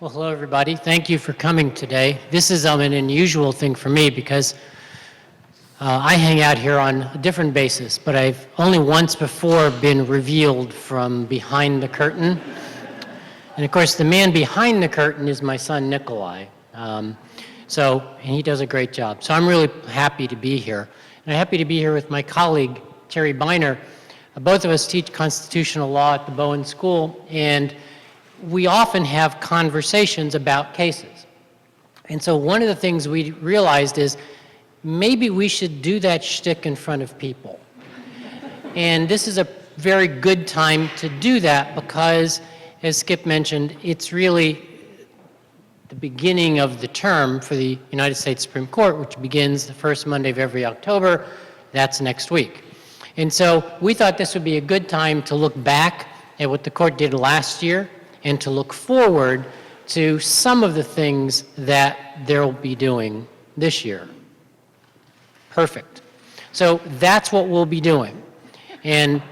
Well, hello, everybody. Thank you for coming today. This is an unusual thing for me because I hang out here on a different basis, but I've only once before been revealed from behind the curtain. And of course, the man behind the curtain is my son, Nikolai. And he does a great job. So I'm really happy to be here. And I'm happy to be here with my colleague, Terry Beiner. Both of us teach constitutional law at the Bowen School, and we often have conversations about cases. And so one of the things we realized is maybe we should do that shtick in front of people. And this is a very good time to do that because, as Skip mentioned, it's really the beginning of the term for the United States Supreme Court, which begins the first Monday of every October. That's next week. And so we thought this would be a good time to look back at what the court did last year and to look forward to some of the things that they'll be doing this year. Perfect. So that's what we'll be doing. And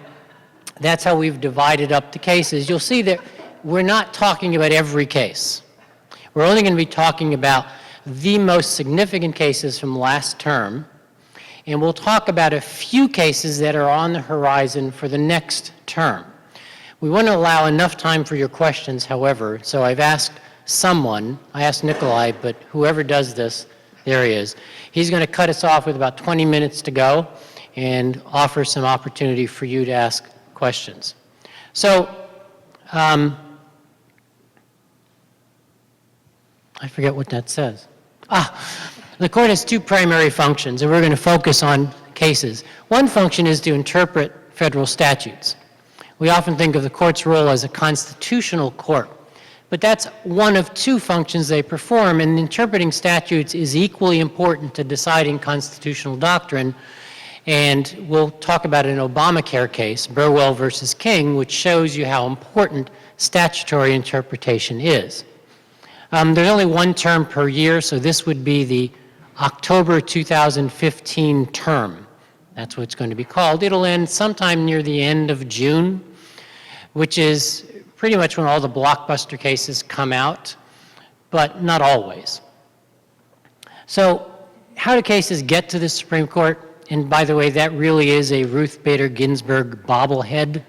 that's how we've divided up the cases. You'll see that we're not talking about every case. We're only going to be talking about the most significant cases from last term, and we'll talk about a few cases that are on the horizon for the next term. We want to allow enough time for your questions, however, so I've asked someone, I asked Nikolai, but whoever does this, there he is. He's going to cut us off with about 20 minutes to go and offer some opportunity for you to ask questions. So, I forget what that says. The court has two primary functions, and we're going to focus on cases. One function is to interpret federal statutes. We often think of the court's role as a constitutional court, but that's one of two functions they perform, and interpreting statutes is equally important to deciding constitutional doctrine. And we'll talk about an Obamacare case, Burwell versus King, which shows you how important statutory interpretation is. There's only one term per year, so this would be the October 2015 term. That's what it's going to be called. It'll end sometime near the end of June, which is pretty much when all the blockbuster cases come out, but not always. So how do cases get to the Supreme Court? And by the way, that really is a Ruth Bader Ginsburg bobblehead.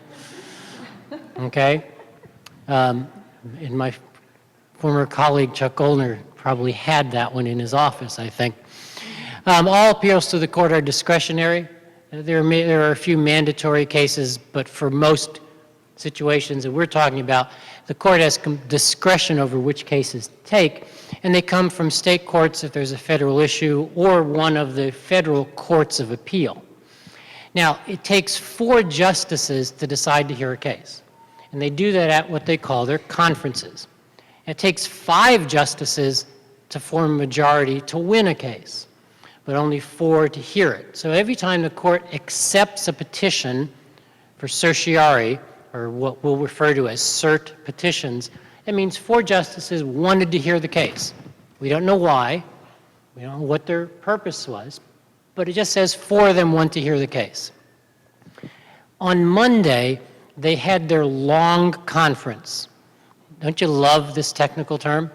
Okay? And my former colleague Chuck Goldner probably had that one in his office, I think. All appeals to the court are discretionary. There are a few mandatory cases, but for most situations that we're talking about, the court has discretion over which cases to take, and they come from state courts if there's a federal issue or one of the federal courts of appeal. Now, it takes 4 justices to decide to hear a case, and they do that at what they call their conferences. It takes 5 justices to form a majority to win a case, but only 4 to hear it. So every time the court accepts a petition for certiorari, or what we'll refer to as cert petitions, it means 4 justices wanted to hear the case. We don't know why, we don't know what their purpose was, but it just says 4 of them want to hear the case. On Monday, they had their long conference. Don't you love this technical term?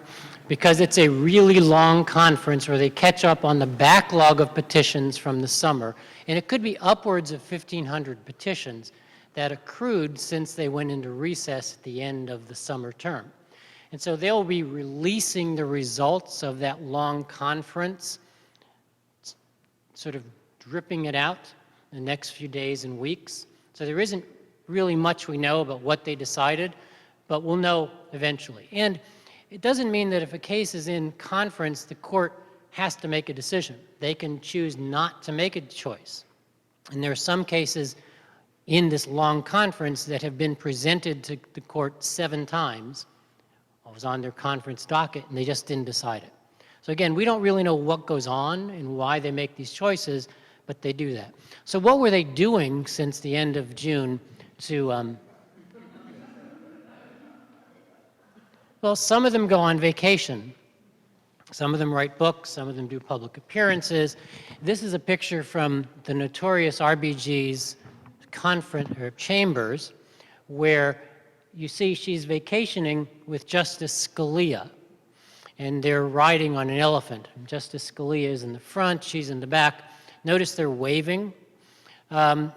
Because it's a really long conference where they catch up on the backlog of petitions from the summer, and it could be upwards of 1,500 petitions that accrued since they went into recess at the end of the summer term. And so they'll be releasing the results of that long conference, sort of dripping it out in the next few days and weeks. So there isn't really much we know about what they decided, but we'll know eventually. And it doesn't mean that if a case is in conference, the court has to make a decision. They can choose not to make a choice. And there are some cases in this long conference that have been presented to the court 7 times. It was on their conference docket, and they just didn't decide it. So again, we don't really know what goes on and why they make these choices, but they do that. So what were they doing since the end of June to well, some of them go on vacation. Some of them write books, some of them do public appearances. This is a picture from the notorious RBG's conference or chambers, where you see she's vacationing with Justice Scalia, and they're riding on an elephant. Justice Scalia is in the front, she's in the back. Notice they're waving.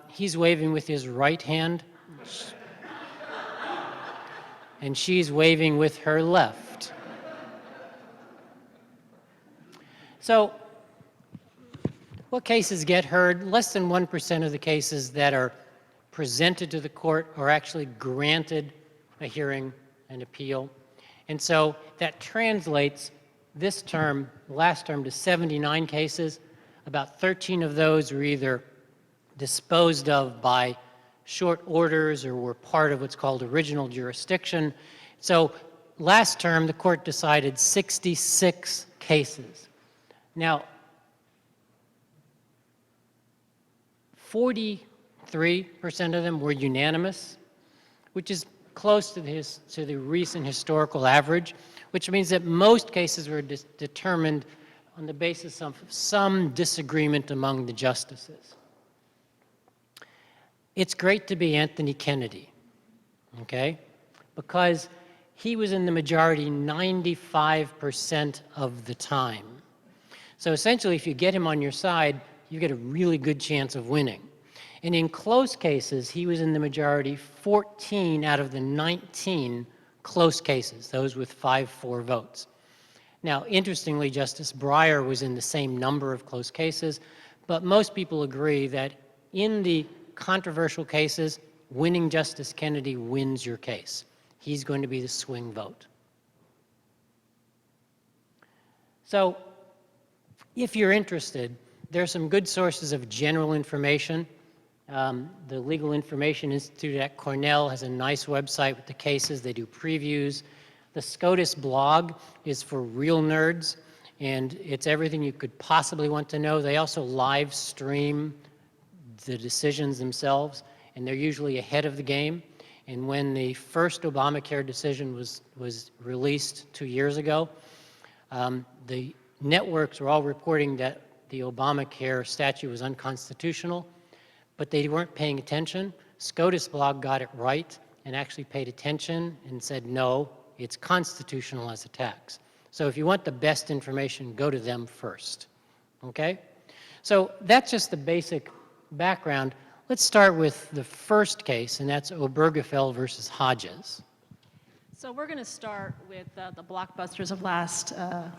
He's waving with his right hand, and she's waving with her left. So, what cases get heard? Less than 1% of the cases that are presented to the court are actually granted a hearing and appeal. And so that translates this term, last term, to 79 cases. About 13 of those were either disposed of by short orders or were part of what's called original jurisdiction. So last term, the court decided 66 cases. Now, 43% of them were unanimous, which is close to the recent historical average, which means that most cases were determined on the basis of some disagreement among the justices. It's great to be Anthony Kennedy, okay? Because he was in the majority 95% of the time. So essentially, if you get him on your side, you get a really good chance of winning. And in close cases, he was in the majority 14 out of the 19 close cases, those with 5-4 votes. Now, interestingly, Justice Breyer was in the same number of close cases, but most people agree that in the controversial cases, winning Justice Kennedy wins your case. He's going to be the swing vote. So, if you're interested, there are some good sources of general information. The Legal Information Institute at Cornell has a nice website with the cases. They do previews. The SCOTUS blog is for real nerds, and it's everything you could possibly want to know. They also live stream the decisions themselves, and they're usually ahead of the game. And when the first Obamacare decision was released 2 years ago, the networks were all reporting that the Obamacare statute was unconstitutional, but they weren't paying attention. SCOTUS blog got it right and actually paid attention and said, no, it's constitutional as a tax. So if you want the best information, go to them first, okay? So that's just the basic background. Let's start with the first case, and that's Obergefell versus Hodges. So we're going to start with the blockbusters of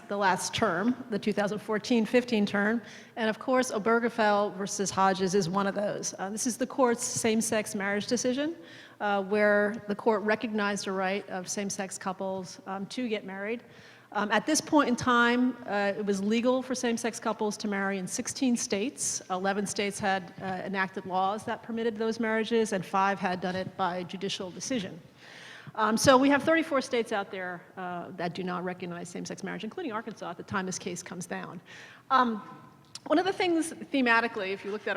the last term, the 2014-15 term. And of course, Obergefell versus Hodges is one of those. This is the court's same-sex marriage decision, where the court recognized the right of same-sex couples to get married. At this point in time, it was legal for same-sex couples to marry in 16 states. 11 states had enacted laws that permitted those marriages, and 5 had done it by judicial decision. So we have 34 states out there that do not recognize same-sex marriage, including Arkansas at the time this case comes down. One of the things thematically, if you looked at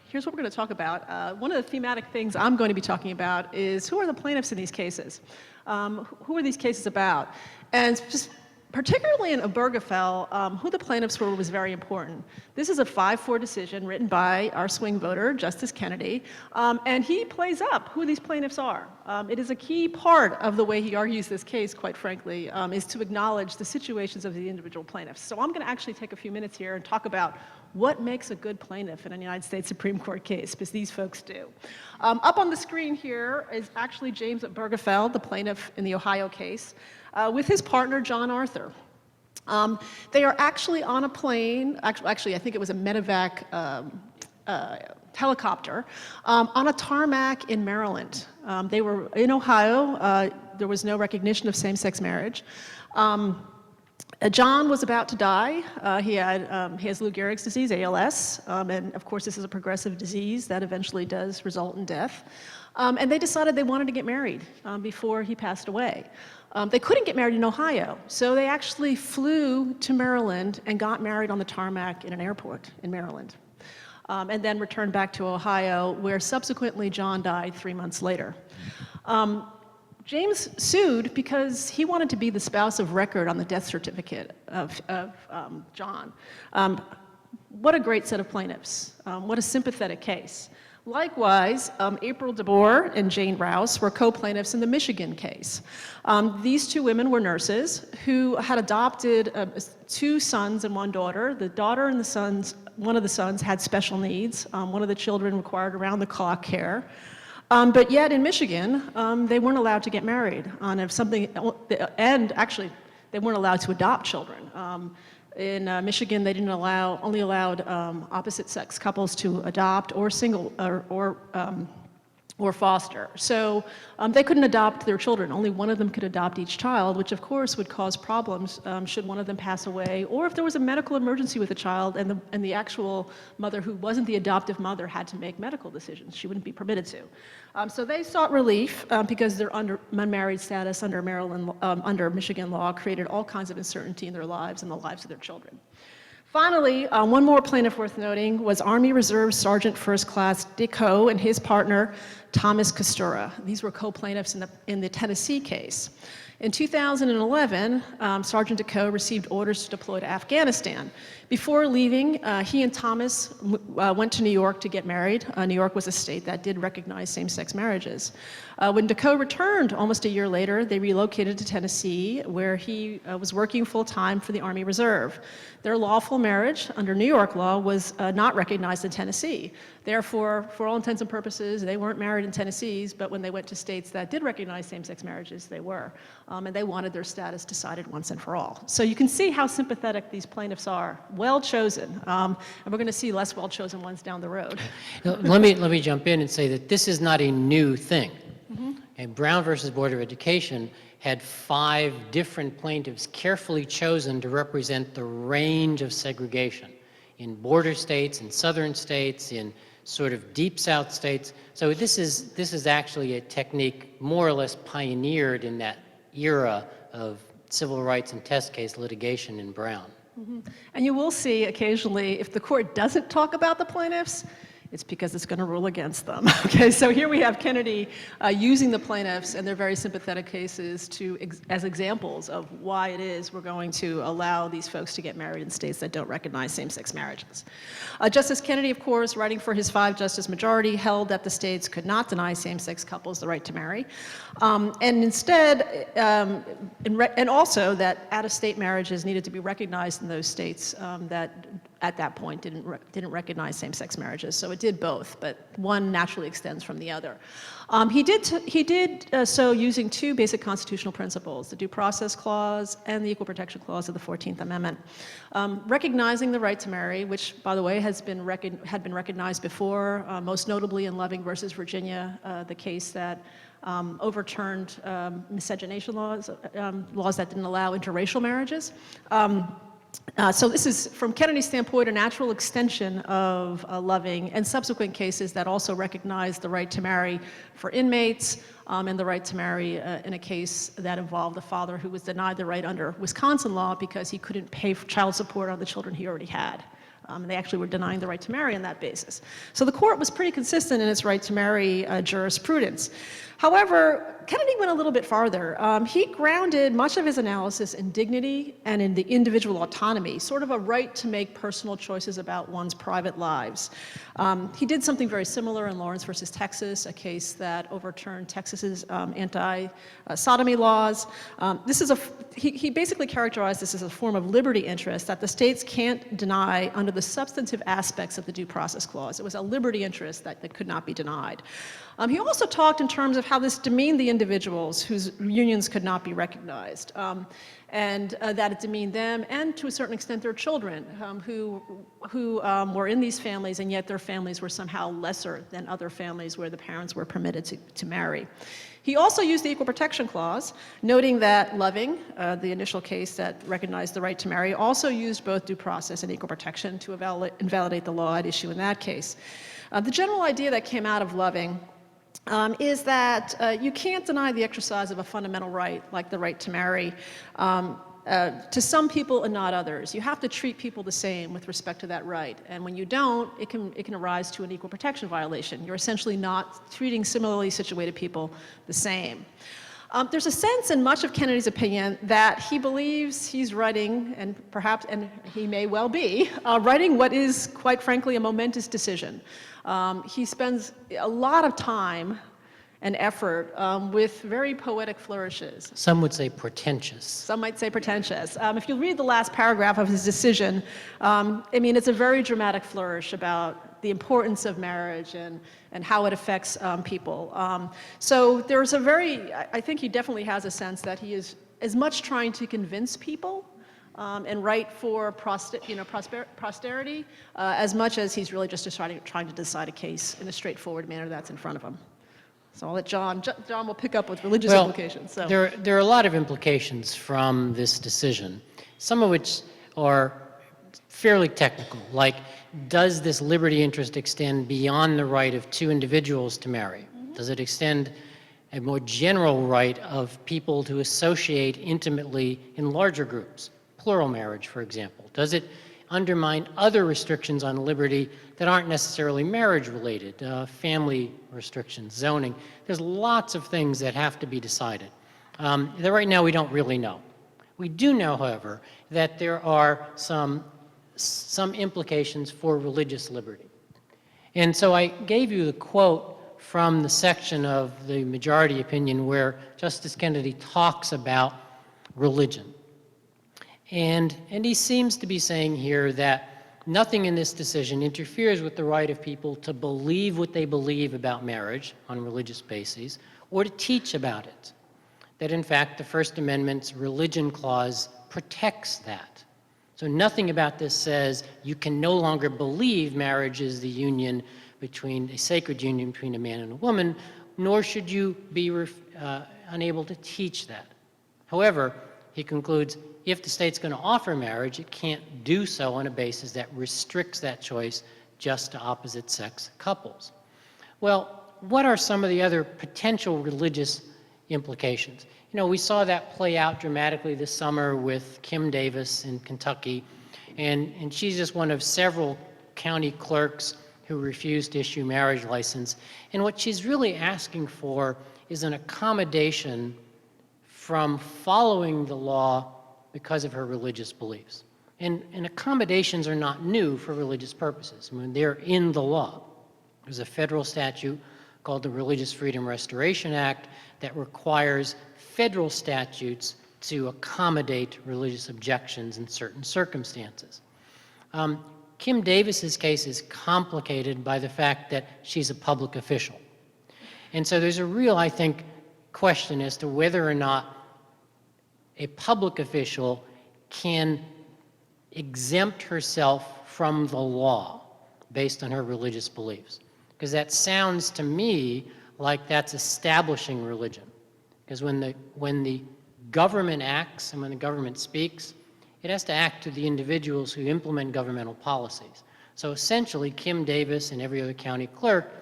here's what we're going to talk about. One of the thematic things I'm going to be talking about is who are the plaintiffs in these cases? Who are these cases about? And just particularly in Obergefell, who the plaintiffs were was very important. This is a 5-4 decision written by our swing voter, Justice Kennedy, and he plays up who these plaintiffs are. It is a key part of the way he argues this case, quite frankly, is to acknowledge the situations of the individual plaintiffs. So I'm going to actually take a few minutes here and talk about what makes a good plaintiff in a United States Supreme Court case, because these folks do. Up on the screen here is actually James Obergefell, the plaintiff in the Ohio case, with his partner, John Arthur. They are actually on a plane, actually I think it was a medevac helicopter, on a tarmac in Maryland. They were in Ohio. There was no recognition of same-sex marriage. John was about to die. He has Lou Gehrig's disease, ALS, and of course this is a progressive disease that eventually does result in death. And they decided they wanted to get married before he passed away. They couldn't get married in Ohio, so they actually flew to Maryland and got married on the tarmac in an airport in Maryland, and then returned back to Ohio, where subsequently John died 3 months later. James sued because he wanted to be the spouse of record on the death certificate of John. What a great set of plaintiffs. What a sympathetic case. Likewise, April DeBoer and Jane Rouse were co-plaintiffs in the Michigan case. These two women were nurses who had adopted 2 sons and 1 daughter. The daughter and the sons, one of the sons had special needs. One of the children required around-the-clock care. But yet in Michigan, they weren't allowed to get married. And actually, they weren't allowed to adopt children. In Michigan, they didn't only allowed opposite-sex couples to adopt or or foster. So they couldn't adopt their children. Only one of them could adopt each child, which of course would cause problems should one of them pass away, or if there was a medical emergency with a child and the actual mother who wasn't the adoptive mother had to make medical decisions. She wouldn't be permitted to. So they sought relief because their unmarried status under Michigan law created all kinds of uncertainty in their lives and the lives of their children. Finally, one more plaintiff worth noting was Army Reserve Sergeant First Class Dick Ho and his partner, Thomas Kostura. These were co-plaintiffs in the Tennessee case. In 2011, Sergeant Dick Ho received orders to deploy to Afghanistan. Before leaving, he and Thomas went to New York to get married. New York was a state that did recognize same-sex marriages. When Dick Ho returned almost a year later, they relocated to Tennessee, where he was working full-time for the Army Reserve. Their lawful marriage under New York law was not recognized in Tennessee. Therefore, for all intents and purposes, they weren't married in Tennessee, but when they went to states that did recognize same-sex marriages, they were. And they wanted their status decided once and for all. So you can see how sympathetic these plaintiffs are. Well chosen. And we're going to see less well-chosen ones down the road. Let me jump in and say that this is not a new thing. Okay, Brown versus Board of Education had 5 different plaintiffs carefully chosen to represent the range of segregation in border states, in southern states, in sort of deep south states. So this is actually a technique more or less pioneered in that era of civil rights and test case litigation in Brown. And you will see occasionally, if the court doesn't talk about the plaintiffs, it's because it's going to rule against them. Okay, so here we have Kennedy using the plaintiffs and their very sympathetic cases as examples of why it is we're going to allow these folks to get married in states that don't recognize same-sex marriages. Justice Kennedy, of course, writing for his 5-justice majority, held that the states could not deny same-sex couples the right to marry, and instead, and also that out-of-state marriages needed to be recognized in those states that at that point didn't recognize same-sex marriages. So it did both, but one naturally extends from the other. He did so using 2 basic constitutional principles, the Due Process Clause and the Equal Protection Clause of the 14th Amendment. Recognizing the right to marry, which, by the way, had been recognized before, most notably in Loving versus Virginia, the case that overturned miscegenation laws, laws that didn't allow interracial marriages. So this is, from Kennedy's standpoint, a natural extension of Loving and subsequent cases that also recognize the right to marry for inmates and the right to marry in a case that involved a father who was denied the right under Wisconsin law because he couldn't pay for child support on the children he already had. They actually were denying the right to marry on that basis. So the court was pretty consistent in its right to marry jurisprudence. However, Kennedy went a little bit farther. He grounded much of his analysis in dignity and in the individual autonomy, sort of a right to make personal choices about one's private lives. He did something very similar in Lawrence versus Texas, a case that overturned Texas's anti-sodomy laws. He basically characterized this as a form of liberty interest that the states can't deny under the substantive aspects of the Due Process Clause. It was a liberty interest that could not be denied. He also talked in terms of how this demeaned the individuals whose unions could not be recognized, and that it demeaned them and, to a certain extent, their children who were in these families, and yet their families were somehow lesser than other families where the parents were permitted to marry. He also used the Equal Protection Clause, noting that Loving, the initial case that recognized the right to marry, also used both due process and equal protection to invalidate the law at issue in that case. The general idea that came out of Loving is that you can't deny the exercise of a fundamental right, like the right to marry, to some people and not others. You have to treat people the same with respect to that right. And when you don't, it can arise to an equal protection violation. You're essentially not treating similarly situated people the same. There's a sense in much of Kennedy's opinion that he believes he's writing, and he may well be, writing what is, quite frankly, a momentous decision. He spends a lot of time and effort with very poetic flourishes. Some would say pretentious. Some might say pretentious. If you read the last paragraph of his decision, I mean, it's a very dramatic flourish about the importance of marriage and how it affects people. So there's a very, I think he definitely has a sense that he is as much trying to convince people and write for posterity as much as he's really just trying to decide a case in a straightforward manner that's in front of him. So I'll let John will pick up with religious implications. So. There are a lot of implications from this decision, some of which are fairly technical, like does this liberty interest extend beyond the right of two individuals to marry? Mm-hmm. Does it extend a more general right of people to associate intimately in larger groups, plural marriage, for example? Does it undermine other restrictions on liberty that aren't necessarily marriage-related, family restrictions, zoning? There's lots of things that have to be decided. That right now we don't really know. We do know, however, that there are some implications for religious liberty. And so I gave you the quote from the section of the majority opinion where Justice Kennedy talks about religion. And he seems to be saying here that nothing in this decision interferes with the right of people to believe what they believe about marriage on religious bases or to teach about it. That in fact, the First Amendment's religion clause protects that. So nothing about this says you can no longer believe marriage is the union between, a sacred union between a man and a woman, nor should you be unable to teach that. However, he concludes, if the state's going to offer marriage, it can't do so on a basis that restricts that choice just to opposite-sex couples. Well, what are some of the other potential religious implications? You know, we saw that play out dramatically this summer with Kim Davis in Kentucky, and she's just one of several county clerks who refused to issue marriage license. And what she's really asking for is an accommodation from following the law because of her religious beliefs. And accommodations are not new for religious purposes. I mean, they're in the law. There's a federal statute called the Religious Freedom Restoration Act that requires federal statutes to accommodate religious objections in certain circumstances. Kim Davis's case is complicated by the fact that she's a public official. And so there's a real, I think, question as to whether or not a public official can exempt herself from the law based on her religious beliefs. Because that sounds to me like that's establishing religion. Because when the government acts and when the government speaks, it has to act to the individuals who implement governmental policies. So essentially, Kim Davis and every other county clerk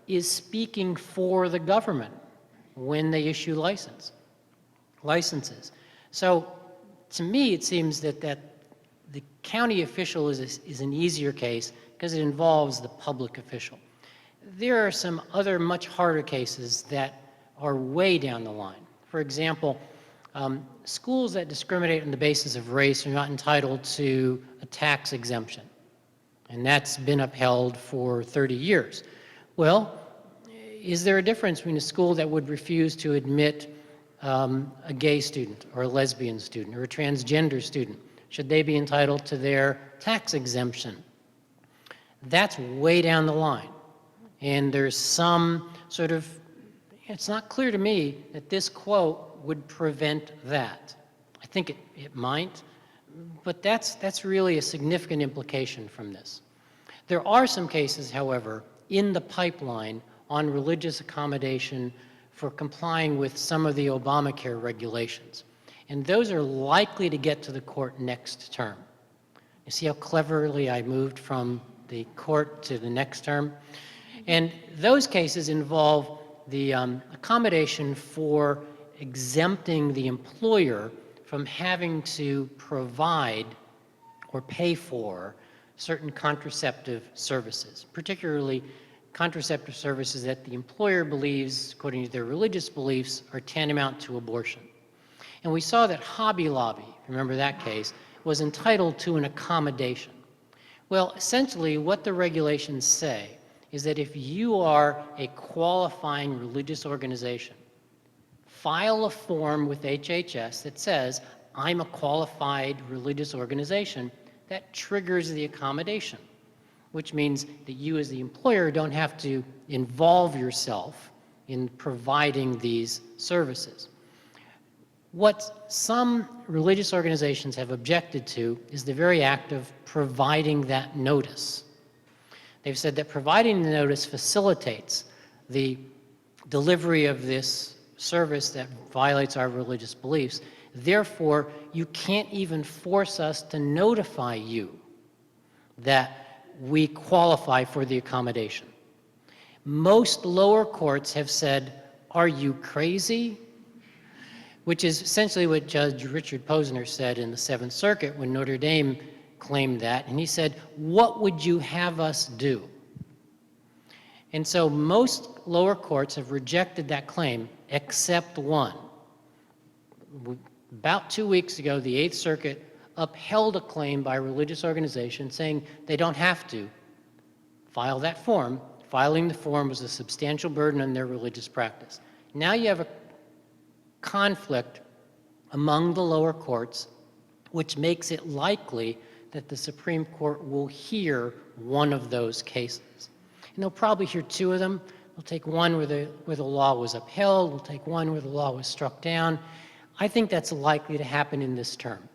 is speaking for the government when they issue licenses. So to me, it seems that the county official is an easier case because it involves the public official. There are some other much harder cases that are way down the line. For example, schools that discriminate on the basis of race are not entitled to a tax exemption. And that's been upheld for 30 years. Well, is there a difference between a school that would refuse to admit a gay student or a lesbian student or a transgender student? Should they be entitled to their tax exemption? That's way down the line. And there's some sort of, it's not clear to me that this quote would prevent that. I think it might, but that's really a significant implication from this. There are some cases, however, in the pipeline on religious accommodation for complying with some of the Obamacare regulations. And those are likely to get to the court next term. You see how cleverly I moved from the court to the next term? And those cases involve the accommodation for exempting the employer from having to provide or pay for certain contraceptive services, particularly contraceptive services that the employer believes, according to their religious beliefs, are tantamount to abortion. And we saw that Hobby Lobby, remember that case, was entitled to an accommodation. Well, essentially what the regulations say is that if you are a qualifying religious organization, file a form with HHS that says, I'm a qualified religious organization, that triggers the accommodation, which means that you as the employer don't have to involve yourself in providing these services. What some religious organizations have objected to is the very act of providing that notice. They've said that providing the notice facilitates the delivery of this service that violates our religious beliefs. Therefore, you can't even force us to notify you that we qualify for the accommodation. Most lower courts have said, are you crazy? Which is essentially what Judge Richard Posner said in the Seventh Circuit when Notre Dame claimed that. And he said, what would you have us do? And so most lower courts have rejected that claim, except one. About 2 weeks ago, the Eighth Circuit upheld a claim by a religious organization saying they don't have to file that form. Filing the form was a substantial burden on their religious practice. Now you have a conflict among the lower courts, which makes it likely that the Supreme Court will hear one of those cases. And they'll probably hear two of them. They'll take one where the law was upheld. They'll take one where the law was struck down. I think that's likely to happen in this term.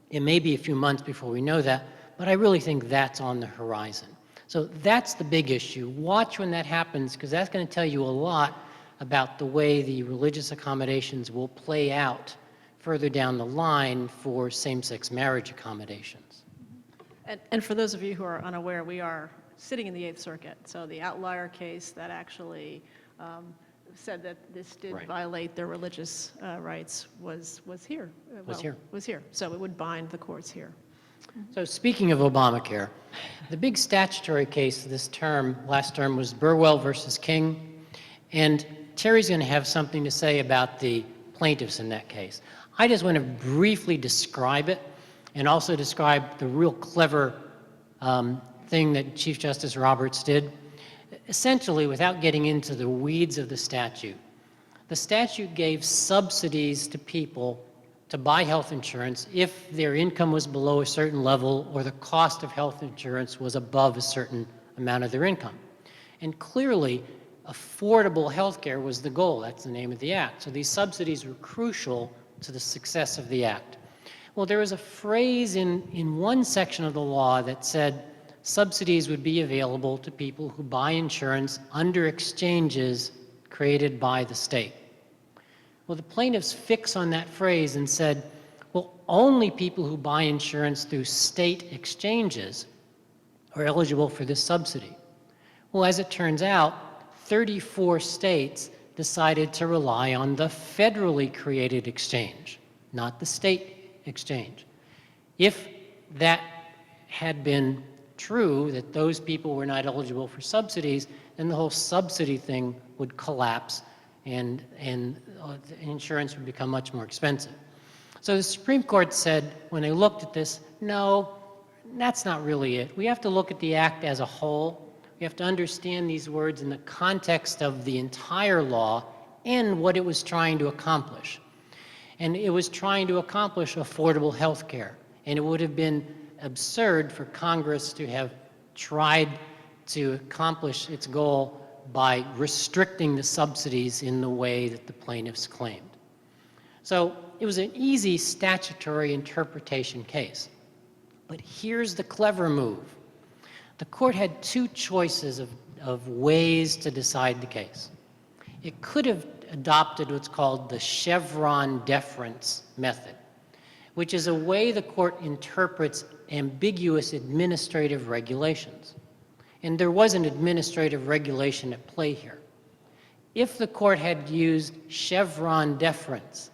It may be a few months before we know that, but I really think that's on the horizon. So that's the big issue. Watch when that happens, because that's going to tell you a lot about the way the religious accommodations will play out further down the line for same-sex marriage accommodations. And for those of you who are unaware, we are sitting in the Eighth Circuit. So the outlier case that actually said that this did violate their religious rights was here. Was here. So it would bind the courts here. So speaking of Obamacare, the big statutory case this term, last term, was Burwell versus King. And Terry's going to have something to say about the plaintiffs in that case. I just want to briefly describe it and also describe the real clever thing that Chief Justice Roberts did. Essentially, without getting into the weeds of the statute gave subsidies to people to buy health insurance if their income was below a certain level or the cost of health insurance was above a certain amount of their income. And clearly, affordable health care was the goal. That's the name of the act. So these subsidies were crucial to the success of the act. Well, there was a phrase in one section of the law that said subsidies would be available to people who buy insurance under exchanges created by the state. Well, the plaintiffs fixed on that phrase and said, well, only people who buy insurance through state exchanges are eligible for this subsidy. Well, as it turns out, 34 states decided to rely on the federally created exchange, not the state exchange. If that had been true, that those people were not eligible for subsidies, then the whole subsidy thing would collapse and insurance would become much more expensive. So the Supreme Court said, when they looked at this, no, that's not really it. We have to look at the act as a whole. We have to understand these words in the context of the entire law and what it was trying to accomplish. And it was trying to accomplish affordable health care. And it would have been absurd for Congress to have tried to accomplish its goal by restricting the subsidies in the way that the plaintiffs claimed. So it was an easy statutory interpretation case. But here's the clever move. The court had two choices of ways to decide the case. It could have adopted what's called the Chevron deference method, which is a way the court interprets ambiguous administrative regulations. And there was an administrative regulation at play here. If the court had used Chevron deference,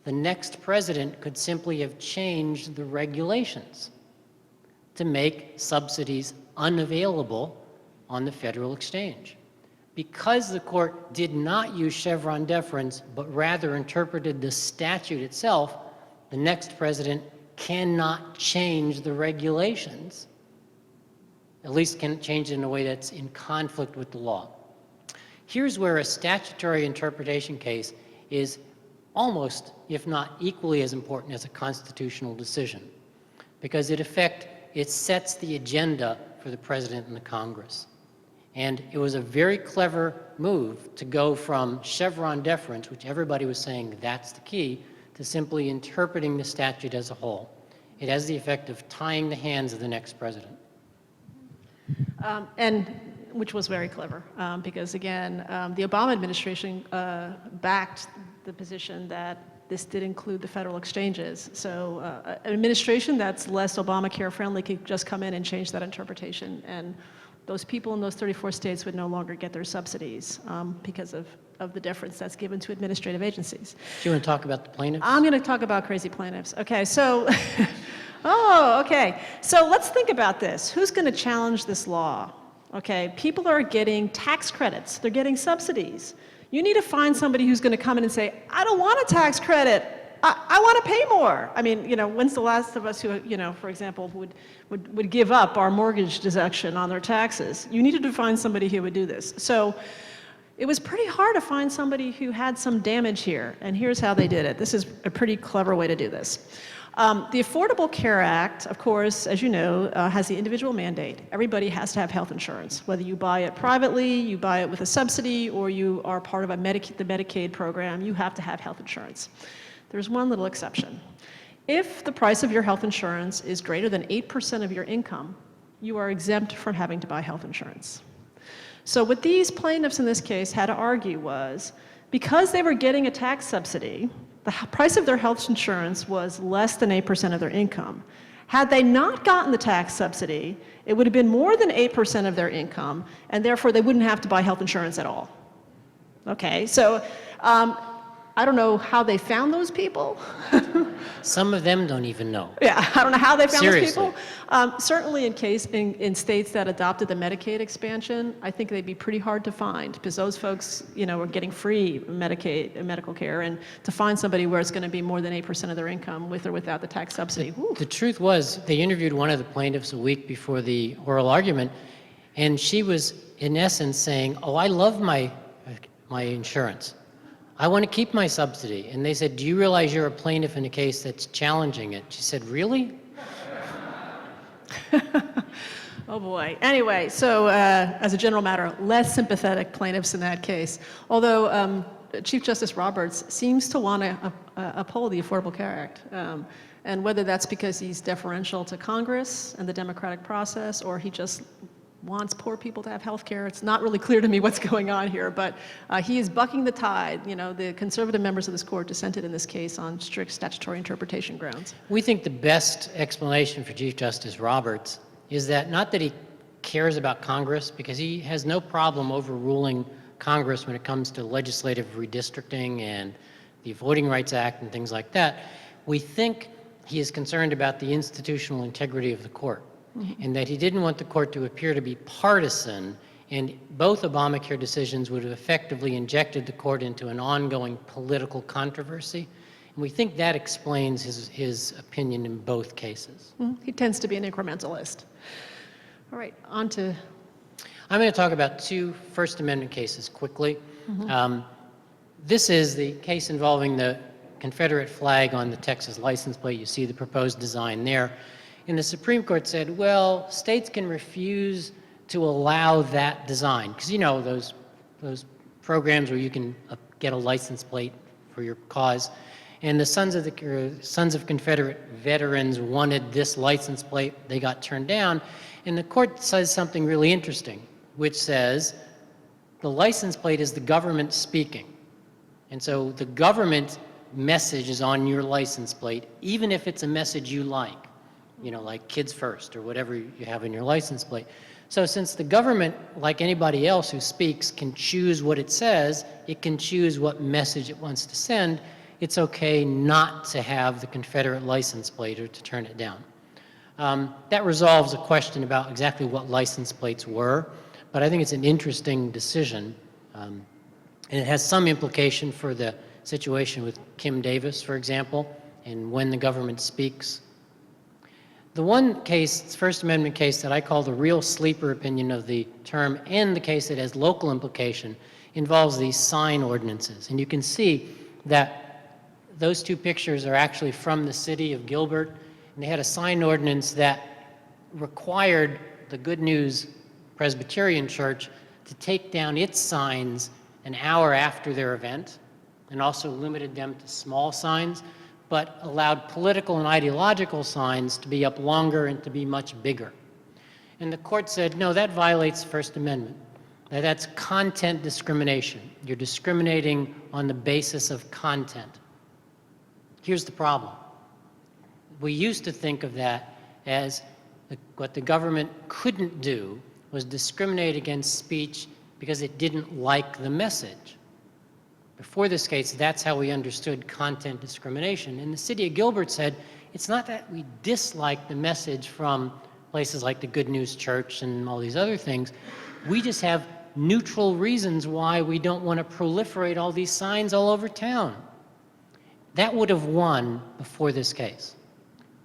the next president could simply have changed the regulations to make subsidies unavailable on the federal exchange. Because the court did not use Chevron deference, but rather interpreted the statute itself, the next president cannot change the regulations at least can change it in a way that's in conflict with the law. Here's where a statutory interpretation case is almost, if not equally as important as a constitutional decision, because it sets the agenda for the president and the Congress. And it was a very clever move to go from Chevron deference, which everybody was saying that's the key, to simply interpreting the statute as a whole. It has the effect of tying the hands of the next president. And which was very clever, because again, the Obama administration backed the position that this did include the federal exchanges. So an administration that's less Obamacare friendly could just come in and change that interpretation, and those people in those 34 states would no longer get their subsidies because of the deference that's given to administrative agencies. Do you want to talk about the plaintiffs? I'm going to talk about crazy plaintiffs. Okay, so, okay. So let's think about this. Who's going to challenge this law? Okay, people are getting tax credits. They're getting subsidies. You need to find somebody who's going to come in and say, I don't want a tax credit. I want to pay more. I mean, when's the last of us who, for example, would give up our mortgage deduction on their taxes? You needed to find somebody who would do this. So it was pretty hard to find somebody who had some damage here, and here's how they did it. This is a pretty clever way to do this. The Affordable Care Act, of course, as you know, has the individual mandate. Everybody has to have health insurance, whether you buy it privately, you buy it with a subsidy, or you are part of the Medicaid program, you have to have health insurance. There's one little exception. If the price of your health insurance is greater than 8% of your income, you are exempt from having to buy health insurance. So what these plaintiffs in this case had to argue was, because they were getting a tax subsidy, the price of their health insurance was less than 8% of their income. Had they not gotten the tax subsidy, it would have been more than 8% of their income, and therefore they wouldn't have to buy health insurance at all. Okay, so I don't know how they found those people. Some of them don't even know. Yeah, I don't know how they found Seriously. those people. Certainly in states that adopted the Medicaid expansion, I think they'd be pretty hard to find, because those folks, were getting free medical care, and to find somebody where it's going to be more than 8% of their income with or without the tax subsidy. The truth was, they interviewed one of the plaintiffs a week before the oral argument, and she was, in essence, saying, oh, I love my insurance. I want to keep my subsidy. And they said, do you realize you're a plaintiff in a case that's challenging it? She said, really? Oh boy. Anyway, so as a general matter, less sympathetic plaintiffs in that case. Although Chief Justice Roberts seems to want to uphold the Affordable Care Act. And whether that's because he's deferential to Congress and the democratic process, or he just wants poor people to have health care. It's not really clear to me what's going on here, but he is bucking the tide. The conservative members of this court dissented in this case on strict statutory interpretation grounds. We think the best explanation for Chief Justice Roberts is that not that he cares about Congress, because he has no problem overruling Congress when it comes to legislative redistricting and the Voting Rights Act and things like that. We think he is concerned about the institutional integrity of the court. And that he didn't want the court to appear to be partisan, and both Obamacare decisions would have effectively injected the court into an ongoing political controversy. And we think that explains his opinion in both cases. He tends to be an incrementalist. All right, on to... I'm going to talk about two First Amendment cases quickly. This is the case involving the Confederate flag on the Texas license plate. You see the proposed design there. And the Supreme Court said, well, states can refuse to allow that design. Because those programs where you can get a license plate for your cause. And the Sons of Confederate veterans wanted this license plate. They got turned down. And the court says something really interesting, which says the license plate is the government speaking. And so the government message is on your license plate, even if it's a message you like. Like Kids First or whatever you have in your license plate. So since the government, like anybody else who speaks, can choose what it says, it can choose what message it wants to send, it's okay not to have the Confederate license plate or to turn it down. That resolves a question about exactly what license plates were, but I think it's an interesting decision. And it has some implication for the situation with Kim Davis, for example, and when the government speaks. the one case, First Amendment case that I call the real sleeper opinion of the term, and the case that has local implication, involves these sign ordinances. And you can see that those two pictures are actually from the city of Gilbert, and they had a sign ordinance that required the Good News Presbyterian Church to take down its signs an hour after their event, and also limited them to small signs, but allowed political and ideological signs to be up longer and to be much bigger. And the court said, no, that violates the First Amendment. That's content discrimination. You're discriminating on the basis of content. Here's the problem. We used to think of that as what the government couldn't do was discriminate against speech because it didn't like the message. Before this case, that's how we understood content discrimination. And the city of Gilbert said, it's not that we dislike the message from places like the Good News Church and all these other things. We just have neutral reasons why we don't want to proliferate all these signs all over town. That would have won before this case.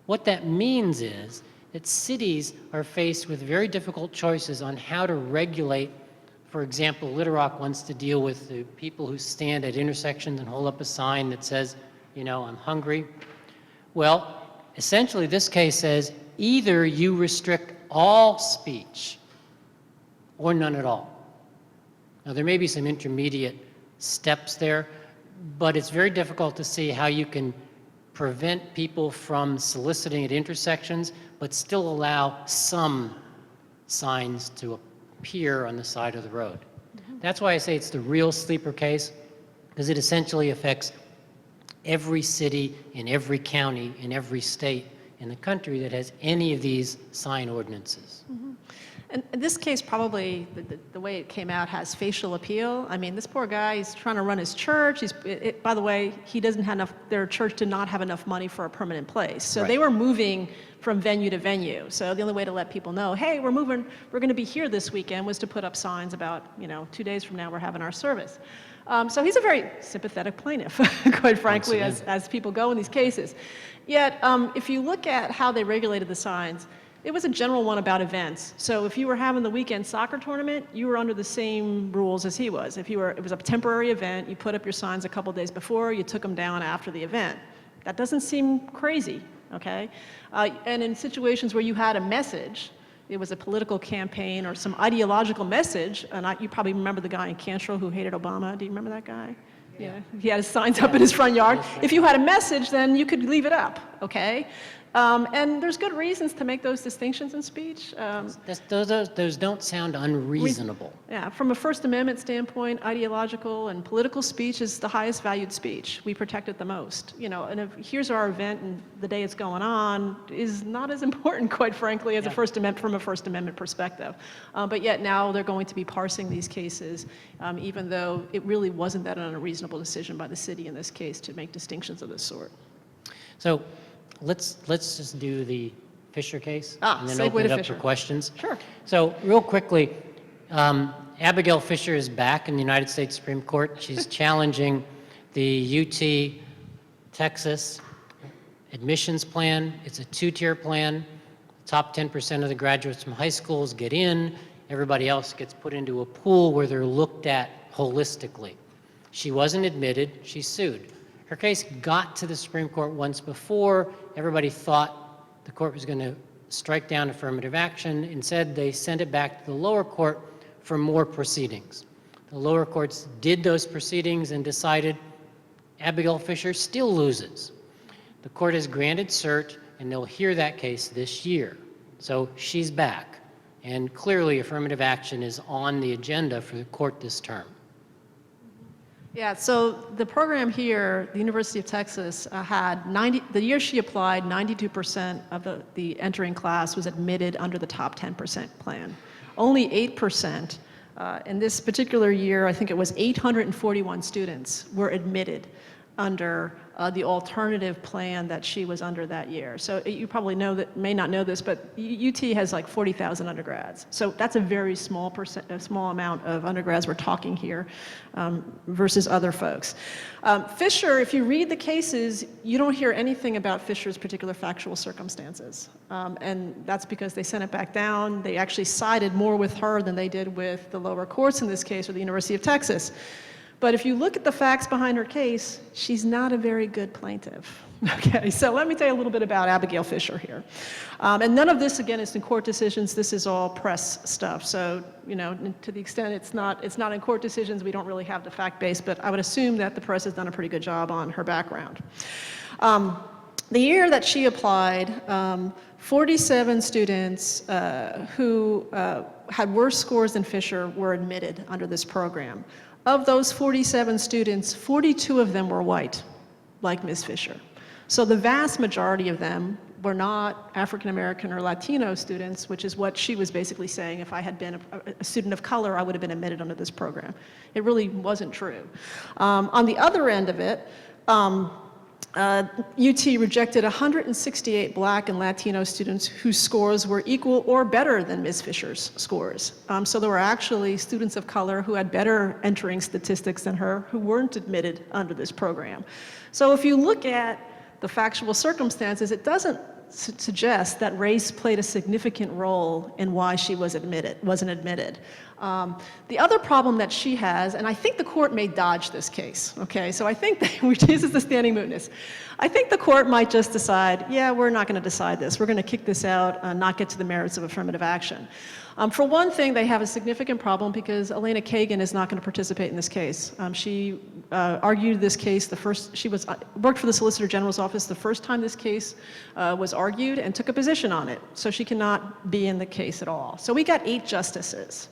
What that means is that cities are faced with very difficult choices on how to regulate. For example, Little Rock wants to deal with the people who stand at intersections and hold up a sign that says, you know, I'm hungry. Well, essentially this case says either you restrict all speech or none at all. Now there may be some intermediate steps there, but it's very difficult to see how you can prevent people from soliciting at intersections, but still allow some signs to appear on the side of the road. That's why I say it's the real sleeper case, because it essentially affects every city in every county in every state in the country that has any of these sign ordinances. And this case probably, the way it came out, has facial appeal. I mean, this poor guy, he's trying to run his church. By the way, he doesn't have enough, their church did not have enough money for a permanent place. So they were moving from venue to venue. So the only way to let people know, hey, we're moving, we're going to be here this weekend, was to put up signs about, 2 days from now we're having our service. So he's a very sympathetic plaintiff, quite frankly, as people go in these cases. Yet, if you look at how they regulated the signs, it was a general one about events. So if you were having the weekend soccer tournament, you were under the same rules as he was. It was a temporary event, you put up your signs a couple days before, you took them down after the event. That doesn't seem crazy, okay? And in situations where you had a message, it was a political campaign or some ideological message, and you probably remember the guy in Cantrell who hated Obama. Do you remember that guy? Yeah. He had his signs up in his front yard. If you had a message, then you could leave it up, okay? And there's good reasons to make those distinctions in speech. Those don't sound unreasonable. Yeah, from a First Amendment standpoint, ideological and political speech is the highest valued speech. We protect it the most. And if here's our event and the day it's going on is not as important, quite frankly, as from a First Amendment perspective. But yet now they're going to be parsing these cases, even though it really wasn't that unreasonable decision by the city in this case to make distinctions of this sort. So let's just do the Fisher case and then segue open to it up Fisher. for questions. Sure. So real quickly, Abigail Fisher is back in the United States Supreme Court. She's challenging the UT Texas admissions plan. It's a two-tier plan. Top 10% of the graduates from high schools get in. Everybody else gets put into a pool where they're looked at holistically. She wasn't admitted. She sued. Her case got to the Supreme Court once before. Everybody thought the court was going to strike down affirmative action. Instead, they sent it back to the lower court for more proceedings. The lower courts did those proceedings and decided Abigail Fisher still loses. The court has granted cert, and they'll hear that case this year. So she's back. And clearly, affirmative action is on the agenda for the court this term. Yeah, so the program here, the University of Texas, had the year she applied, 92% of the entering class was admitted under the top 10% plan. Only 8%, in this particular year, I think it was 841 students were admitted under the alternative plan that she was under that year. So you probably know that, may not know this, but UT has like 40,000 undergrads. So that's a very small amount of undergrads we're talking here versus other folks. Fisher, if you read the cases, you don't hear anything about Fisher's particular factual circumstances. And that's because they sent it back down. They actually sided more with her than they did with the lower courts in this case, or the University of Texas. But if you look at the facts behind her case, she's not a very good plaintiff. Okay, so let me tell you a little bit about Abigail Fisher here. And none of this, again, is in court decisions. This is all press stuff. So, you know, to the extent it's not in court decisions, we don't really have the fact base, but I would assume that the press has done a pretty good job on her background. The year that she applied, 47 students who had worse scores than Fisher were admitted under this program. Of those 47 students, 42 of them were white, like Ms. Fisher. So the vast majority of them were not African American or Latino students, which is what she was basically saying. If I had been a student of color, I would have been admitted under this program. It really wasn't true. On the other end of it, UT rejected 168 Black and Latino students whose scores were equal or better than Ms. Fisher's scores. So there were actually students of color who had better entering statistics than her who weren't admitted under this program. So if you look at the factual circumstances, it doesn't suggest that race played a significant role in why she wasn't admitted. The other problem that she has, and I think the court may dodge this case, okay? So I think this is the standing mootness. I think the court might just decide, yeah, we're not going to decide this. We're going to kick this out and not get to the merits of affirmative action. For one thing, they have a significant problem because Elena Kagan is not going to participate in this case. She argued this case she worked for the Solicitor General's office the first time this case was argued and took a position on it. So she cannot be in the case at all. So we got 8 justices.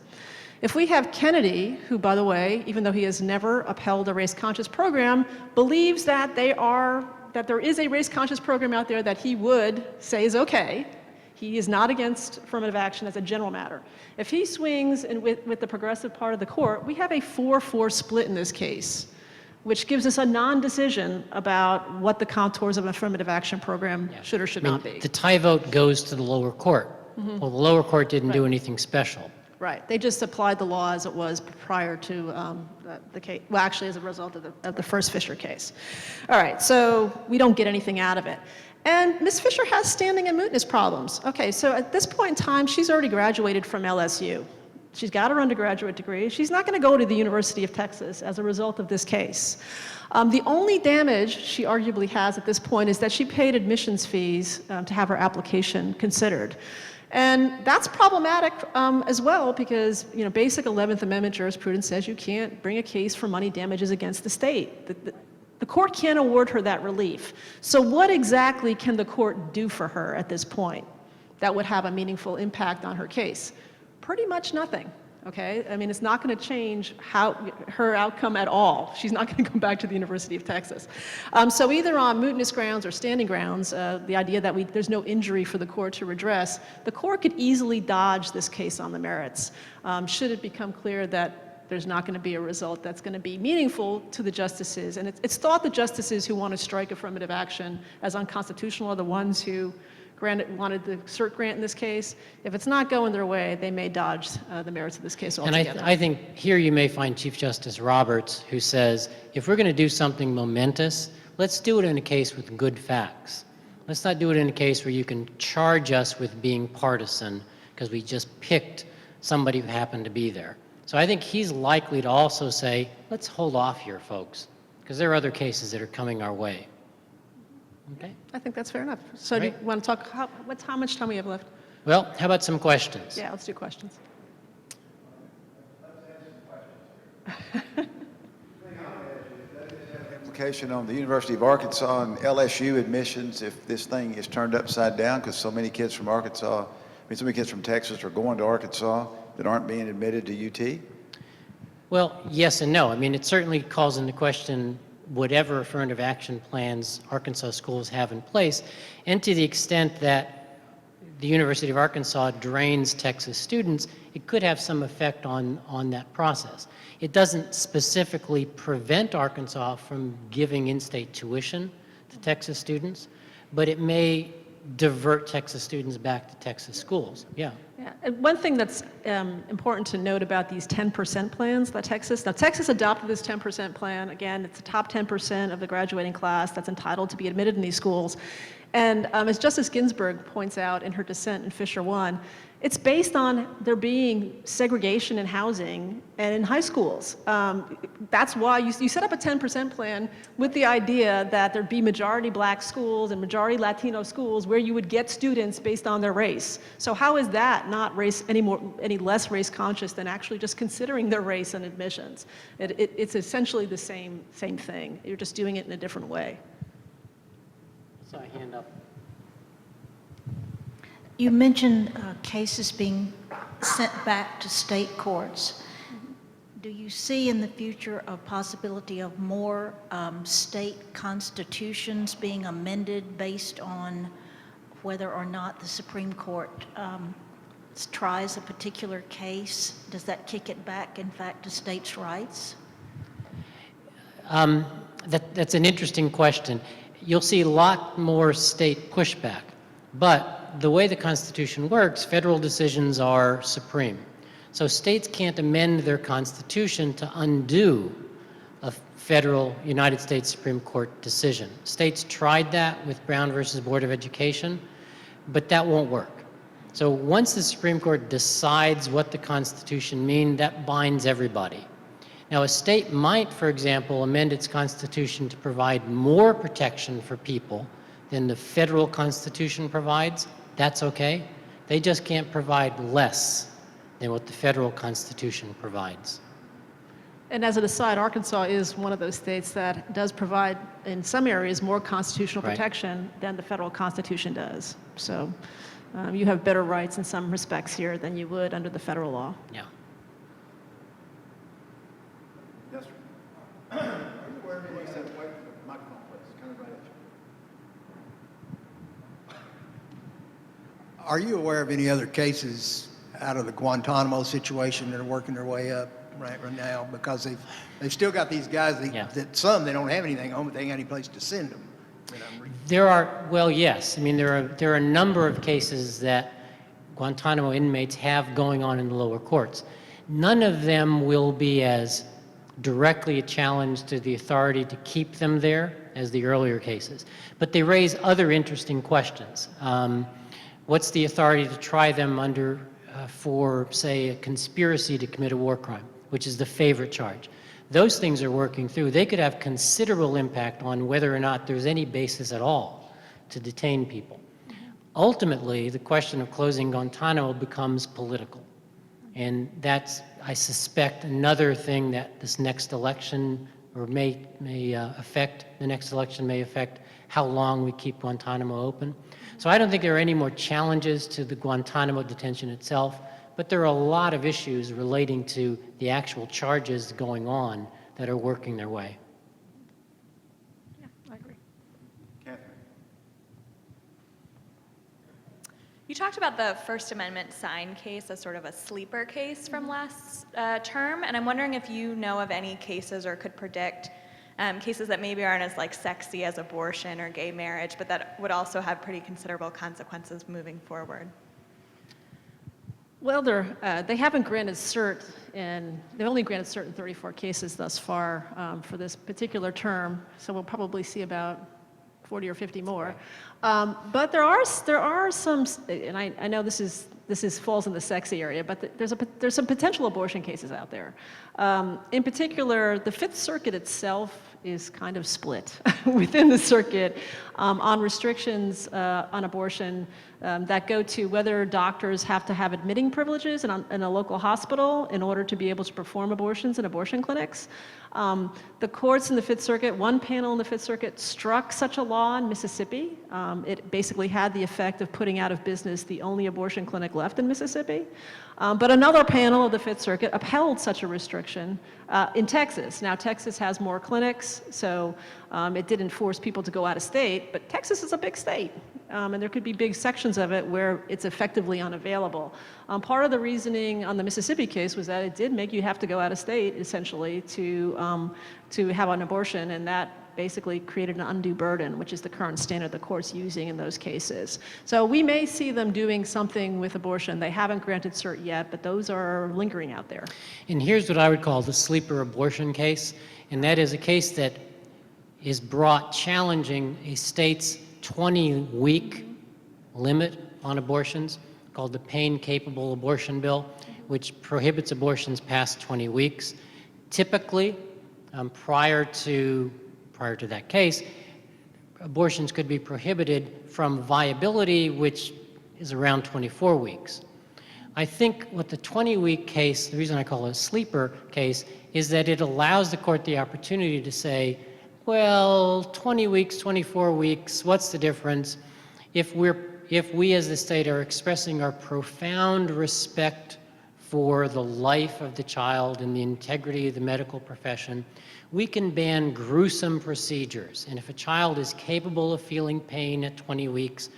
If we have Kennedy, who, by the way, even though he has never upheld a race-conscious program, believes that there is a race-conscious program out there that he would say is okay. He is not against affirmative action as a general matter. If he swings with the progressive part of the court, we have a 4-4 split in this case, which gives us a non-decision about what the contours of an affirmative action program should or should not be. The tie vote goes to the lower court. Well, the lower court didn't do anything special. Right. They just applied the law as it was prior to the case, well, actually as a result of the first Fisher case. All right, so we don't get anything out of it. And Ms. Fisher has standing and mootness problems. Okay, so at this point in time, she's already graduated from LSU. She's got her undergraduate degree. She's not going to go to the University of Texas as a result of this case. The only damage she arguably has at this point is that she paid admissions fees to have her application considered. And that's problematic as well because, you know, basic 11th Amendment jurisprudence says you can't bring a case for money damages against the state. The court can't award her that relief. So what exactly can the court do for her at this point that would have a meaningful impact on her case? Pretty much nothing. Okay, I mean, it's not going to change her outcome at all. She's not going to come back to the University of Texas. So either on mootness grounds or standing grounds, the idea that there's no injury for the court to redress, the court could easily dodge this case on the merits. Should it become clear that there's not going to be a result that's going to be meaningful to the justices. And it's thought the justices who want to strike affirmative action as unconstitutional are the ones who wanted the cert grant in this case. If it's not going their way, they may dodge the merits of this case altogether. And I think here you may find Chief Justice Roberts, who says, if we're going to do something momentous, let's do it in a case with good facts. Let's not do it in a case where you can charge us with being partisan because we just picked somebody who happened to be there. So I think he's likely to also say, let's hold off here, folks, because there are other cases that are coming our way. Okay? I think that's fair enough. So do you want to talk, how much time we have left? Well, how about some questions? Yeah, let's do questions. Implication on the University of Arkansas and LSU admissions if this thing is turned upside down because so many kids from Arkansas, so many kids from Texas are going to Arkansas that aren't being admitted to UT? Well, yes and no. I mean, it certainly calls into question whatever affirmative action plans Arkansas schools have in place, and to the extent that the University of Arkansas drains Texas students, it could have some effect on that process. It doesn't specifically prevent Arkansas from giving in-state tuition to Texas students, but it may divert Texas students back to Texas schools. Yeah. Yeah. And one thing that's important to note about these 10% plans that Texas adopted this 10% plan. Again, it's the top 10% of the graduating class that's entitled to be admitted in these schools. And as Justice Ginsburg points out in her dissent in Fisher 1, it's based on there being segregation in housing and in high schools. That's why you set up a 10% plan with the idea that there'd be majority black schools and majority Latino schools where you would get students based on their race. So how is that not any less race conscious than actually just considering their race and admissions? It's essentially the same thing. You're just doing it in a different way. I saw a hand up. You mentioned cases being sent back to state courts. Do you see in the future a possibility of more state constitutions being amended based on whether or not the Supreme Court tries a particular case? Does that kick it back, in fact, to states' rights? That's an interesting question. You'll see a lot more state pushback, but the way the Constitution works, federal decisions are supreme. So states can't amend their Constitution to undo a federal United States Supreme Court decision. States tried that with Brown versus Board of Education, but that won't work. So once the Supreme Court decides what the Constitution means, that binds everybody. Now, a state might, for example, amend its Constitution to provide more protection for people than the federal Constitution provides. That's okay. They just can't provide less than what the federal Constitution provides. And as an aside, Arkansas is one of those states that does provide, in some areas, more constitutional Right. protection than the federal Constitution does. So you have better rights in some respects here than you would under the federal law. Yeah. Yes, sir. Are you aware of any, wait, microphone, please, kind of right at you. Are you aware of any other cases out of the Guantanamo situation that are working their way up right now? Because they've still got these guys that some they don't have anything on, but they ain't got any place to send them. There are, well, yes. I mean, there are a number of cases that Guantanamo inmates have going on in the lower courts. None of them will be as directly a challenge to the authority to keep them there as the earlier cases. But they raise other interesting questions. What's the authority to try them under for, say, a conspiracy to commit a war crime, which is the favorite charge? Those things are working through. They could have considerable impact on whether or not there's any basis at all to detain people. Ultimately, the question of closing Guantanamo becomes political. And that's, I suspect, another thing that this next election or may affect, the next election may affect how long we keep Guantanamo open. So I don't think there are any more challenges to the Guantanamo detention itself, but there are a lot of issues relating to the actual charges going on that are working their way. Yeah, I agree. Catherine? You talked about the First Amendment sign case as sort of a sleeper case from last term, and I'm wondering if you know of any cases or could predict cases that maybe aren't as like sexy as abortion or gay marriage, but that would also have pretty considerable consequences moving forward. Well, they haven't granted cert, and they've only granted cert in 34 cases thus far for this particular term, so we'll probably see about 40 or 50 more. But there are some, and I know this falls in the sexy area, but there's some potential abortion cases out there. In particular, the Fifth Circuit itself is kind of split within the circuit on restrictions on abortion that go to whether doctors have to have admitting privileges in a local hospital in order to be able to perform abortions in abortion clinics. The courts in the Fifth Circuit, one panel in the Fifth Circuit struck such a law in Mississippi. It basically had the effect of putting out of business the only abortion clinic left in Mississippi. But another panel of the Fifth Circuit upheld such a restriction in Texas. Now, Texas has more clinics, so it didn't force people to go out of state, but Texas is a big state, and there could be big sections of it where it's effectively unavailable. Part of the reasoning on the Mississippi case was that it did make you have to go out of state, essentially, to have an abortion, and that basically created an undue burden, which is the current standard the court's using in those cases. So we may see them doing something with abortion. They haven't granted cert yet, but those are lingering out there. And here's what I would call the sleeper abortion case, and that is a case that is brought challenging a state's 20-week limit on abortions, called the Pain-Capable Abortion Bill, which prohibits abortions past 20 weeks. Typically, prior to that case, abortions could be prohibited from viability, which is around 24 weeks. I think what the 20-week case, the reason I call it a sleeper case, is that it allows the court the opportunity to say, well, 20 weeks, 24 weeks, what's the difference? If we as the state are expressing our profound respect for the life of the child and the integrity of the medical profession, we can ban gruesome procedures. And if a child is capable of feeling pain at 20 weeks,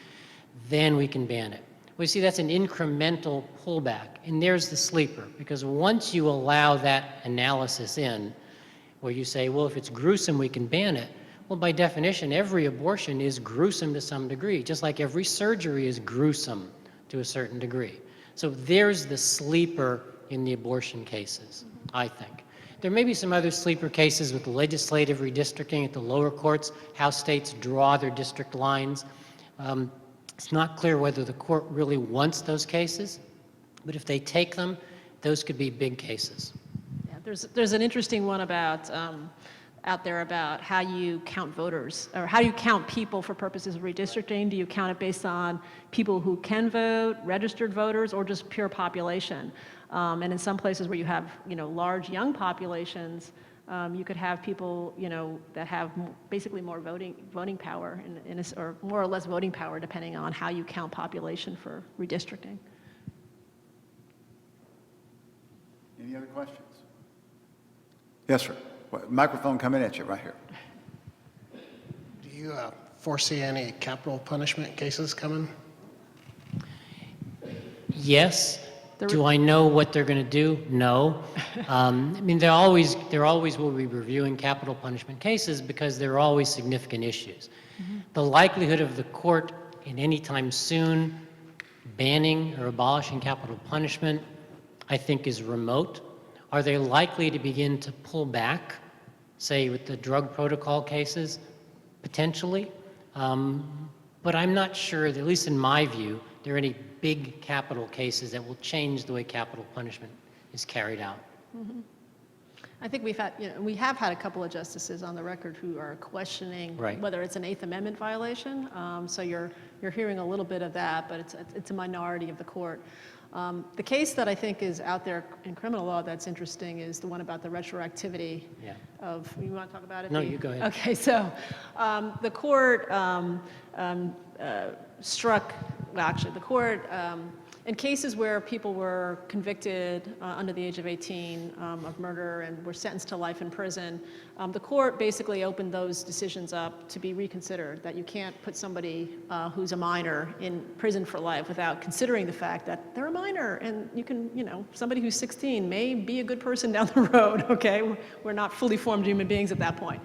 then we can ban it. We see that's an incremental pullback. And there's the sleeper, because once you allow that analysis in, where you say, well, if it's gruesome, we can ban it. Well, by definition, every abortion is gruesome to some degree, just like every surgery is gruesome to a certain degree. So there's the sleeper in the abortion cases, I think. There may be some other sleeper cases with legislative redistricting at the lower courts, how states draw their district lines. It's not clear whether the court really wants those cases, but if they take them, those could be big cases. Yeah, there's an interesting one about out there about how you count voters, or how you count people for purposes of redistricting. Do you count it based on people who can vote, registered voters, or just pure population? And in some places where you have, large young populations, you could have people, that have basically more voting power, or more or less voting power, depending on how you count population for redistricting. Any other questions? Yes, sir. Microphone coming at you right here. Do you foresee any capital punishment cases coming? Yes. Do I know what they're going to do? No. I mean, there always will be reviewing capital punishment cases because there are always significant issues. Mm-hmm. The likelihood of the court in any time soon banning or abolishing capital punishment, I think, is remote. Are they likely to begin to pull back, say with the drug protocol cases? Potentially. But I'm not sure, that, at least in my view, there are any big capital cases that will change the way capital punishment is carried out. Mm-hmm. I think we have had a couple of justices on the record who are questioning whether it's an Eighth Amendment violation. So you're hearing a little bit of that, but it's a minority of the court. The case that I think is out there in criminal law that's interesting is the one about the retroactivity of, you want to talk about it? No, you go ahead. Okay, so the court in cases where people were convicted under the age of 18 of murder and were sentenced to life in prison, the court basically opened those decisions up to be reconsidered, that you can't put somebody who's a minor in prison for life without considering the fact that they're a minor, and you can, somebody who's 16 may be a good person down the road, okay? We're not fully formed human beings at that point.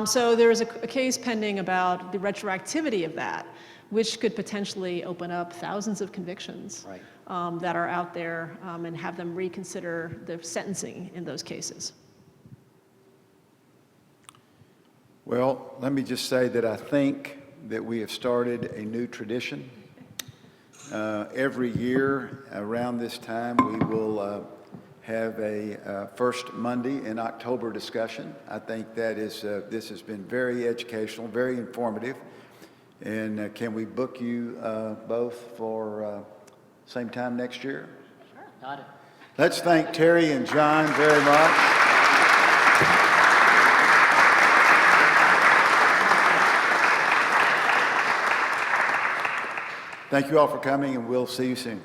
So there's a case pending about the retroactivity of that, which could potentially open up thousands of convictions that are out there and have them reconsider the sentencing in those cases. Well, let me just say that I think that we have started a new tradition. Every year around this time, we will have a first Monday in October discussion. I think that is this has been very educational, very informative. And can we book you both for same time next year? Sure. Got it. Let's thank Terry and John very much. Thank you all for coming, and we'll see you soon.